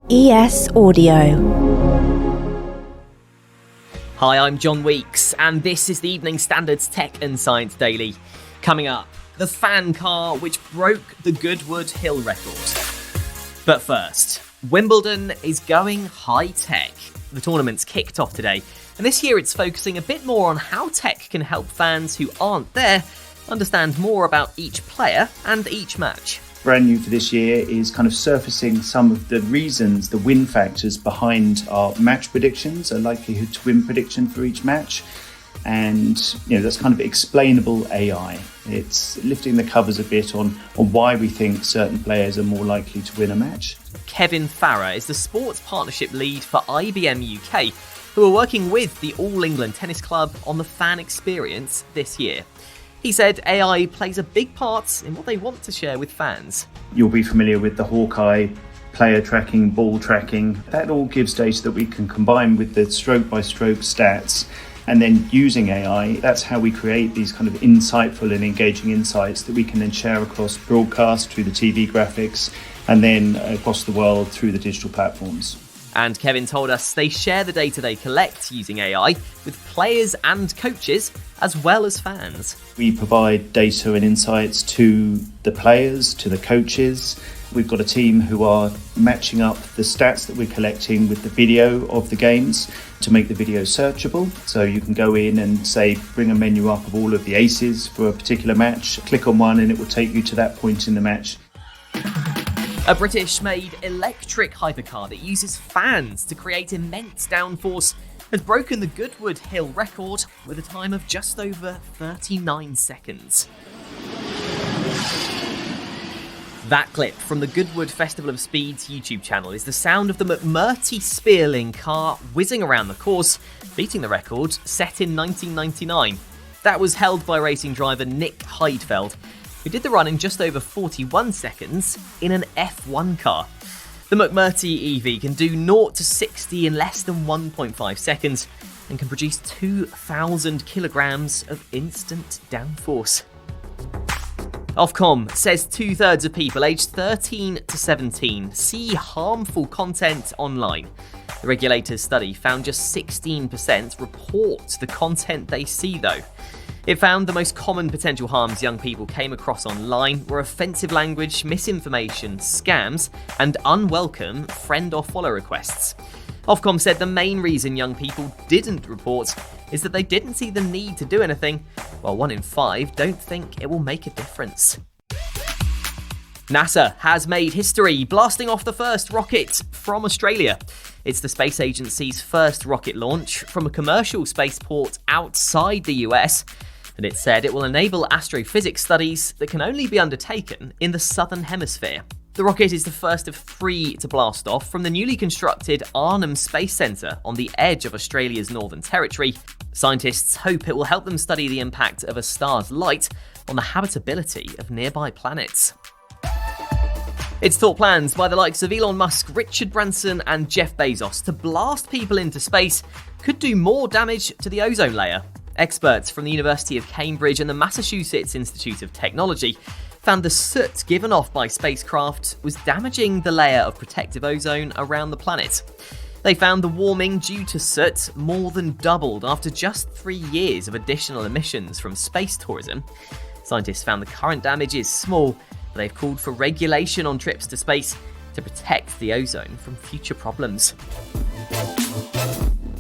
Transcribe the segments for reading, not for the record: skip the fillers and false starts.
ES Audio. Hi, I'm John Weeks, and this is the Evening Standard's Tech and Science Daily. Coming up, the fan car which broke the Goodwood Hill record. But first, Wimbledon is going high-tech. The tournament's kicked off today, and this year it's focusing a bit more on how tech can help fans who aren't there understand more about each player and each match. Brand new for this year is kind of surfacing some of the reasons, the win factors behind our match predictions, a likelihood to win prediction for each match. And, that's kind of explainable AI. It's lifting the covers a bit on why we think certain players are more likely to win a match. Kevin Farrer is the sports partnership lead for IBM UK, who are working with the All England Tennis Club on the fan experience this year. He said AI plays a big part in what they want to share with fans. You'll be familiar with the Hawkeye, player tracking, ball tracking. That all gives data that we can combine with the stroke-by-stroke stats. And then using AI, that's how we create these kind of insightful and engaging insights that we can then share across broadcast through the TV graphics and then across the world through the digital platforms. And Kevin told us they share the data they collect using AI with players and coaches as well as fans. We provide data and insights to the players, to the coaches. We've got a team who are matching up the stats that we're collecting with the video of the games to make the video searchable. So you can go in and say, bring a menu up of all of the aces for a particular match, click on one and it will take you to that point in the match. A British-made electric hypercar that uses fans to create immense downforce has broken the Goodwood Hill record with a time of just over 39 seconds. That clip from the Goodwood Festival of Speed's YouTube channel is the sound of the McMurty Spéirling car whizzing around the course, beating the record set in 1999. That was held by racing driver Nick Heidfeld, who did the run in just over 41 seconds in an F1 car. The McMurty EV can do 0 to 60 in less than 1.5 seconds and can produce 2,000 kilograms of instant downforce. Ofcom says 2/3 of people aged 13 to 17 see harmful content online. The regulator's study found just 16% report the content they see, though. It found the most common potential harms young people came across online were offensive language, misinformation, scams, and unwelcome friend or follow requests. Ofcom said the main reason young people didn't report is that they didn't see the need to do anything, while 1 in 5 don't think it will make a difference. NASA has made history, blasting off the first rocket from Australia. It's the space agency's first rocket launch from a commercial spaceport outside the US, and it said it will enable astrophysics studies that can only be undertaken in the southern hemisphere. The rocket is the first of 3 to blast off from the newly constructed Arnhem Space Centre on the edge of Australia's Northern Territory. Scientists hope it will help them study the impact of a star's light on the habitability of nearby planets. It's thought plans by the likes of Elon Musk, Richard Branson and Jeff Bezos to blast people into space could do more damage to the ozone layer. Experts from the University of Cambridge and the Massachusetts Institute of Technology found the soot given off by spacecraft was damaging the layer of protective ozone around the planet. They found the warming due to soot more than doubled after just 3 years of additional emissions from space tourism. Scientists found the current damage is small, but they've called for regulation on trips to space to protect the ozone from future problems.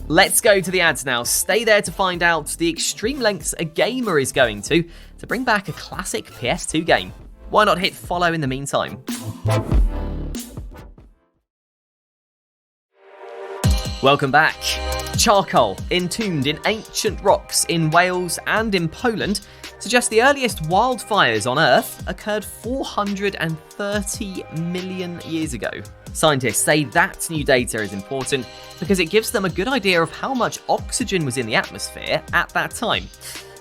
Let's go to the ads now. Stay there to find out the extreme lengths a gamer is going to bring back a classic PS2 game. Why not hit follow in the meantime? Welcome back. Charcoal entombed in ancient rocks in Wales and in Poland suggests the earliest wildfires on Earth occurred 430 million years ago. Scientists say that new data is important because it gives them a good idea of how much oxygen was in the atmosphere at that time.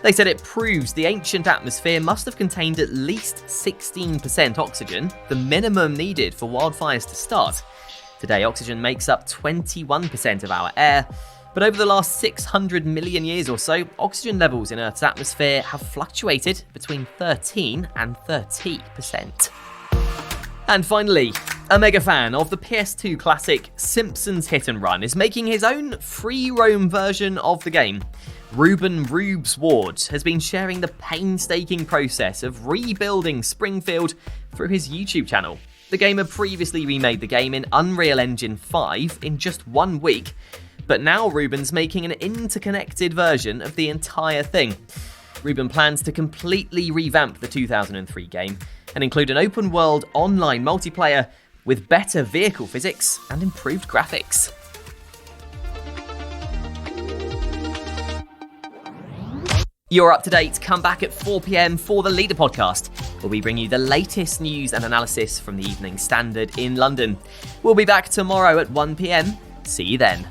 They said it proves the ancient atmosphere must have contained at least 16% oxygen, the minimum needed for wildfires to start. Today, oxygen makes up 21% of our air, but over the last 600 million years or so, oxygen levels in Earth's atmosphere have fluctuated between 13 and 30%. And finally, A mega fan of the PS2 classic Simpsons Hit and Run is making his own free roam version of the game. Ruben Rubes Ward has been sharing the painstaking process of rebuilding Springfield through his YouTube channel. The gamer previously remade the game in Unreal Engine 5 in just 1 week, but now Ruben's making an interconnected version of the entire thing. Ruben plans to completely revamp the 2003 game and include an open-world online multiplayer with better vehicle physics and improved graphics. You're up to date. Come back at 4 p.m. for the Leader podcast, where we bring you the latest news and analysis from the Evening Standard in London. We'll be back tomorrow at 1 p.m. See you then.